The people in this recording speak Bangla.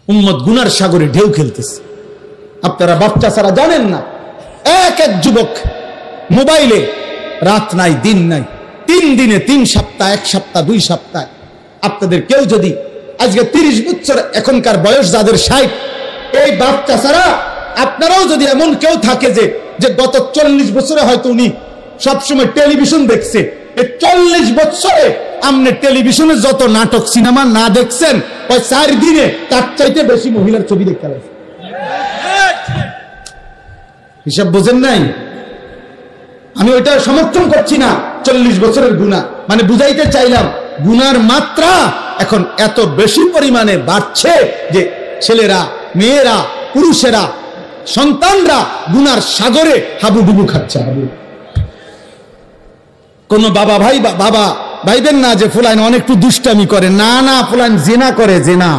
উম্মত গুনার সাগরে ঢেউ খেলতেছে। আপনারা বাচ্চা ছাড়া জানেন না, এক এক যুবক মোবাইলে রাত নাই দিন নাই, 3 দিনে 3 সপ্তাহ, 1 সপ্তাহ 2 সপ্তাহ। আপনাদের কেউ যদি আজকে 30 বছর, এখনকার বয়স যাদের 60, এই বাচ্চা ছাড়া আপনারাও যদি এমন কেউ থাকে যে গত 40 বছরে হয়তো উনি সবসময় টেলিভিশন দেখছে, এই 40 বছরে আপনি টেলিভিশনে যত নাটক সিনেমা না দেখছেন, ওই 4 দিনে তার চাইতে বেশি মহিলার ছবি দেখতে পারেন। হিসাব বোঝেন নাই? আমি ওইটা সমর্থন করছি না 40 বছরের গুনাহ, মানে বুঝাইতে চাইলাম গুনার মাত্রা এখন এত বেশি পরিমাণে বাড়ছে যে ছেলেরা, মেয়েরা, পুরুষেরা, সন্তানরা গুনার সাগরে হাবুডুবু খাচ্ছে। কোন বাবা ভাইবেন না যে ফুলাইন অনেকটু দুষ্টামি করে, না না, ফুলাইন জিনা করে, জিনা।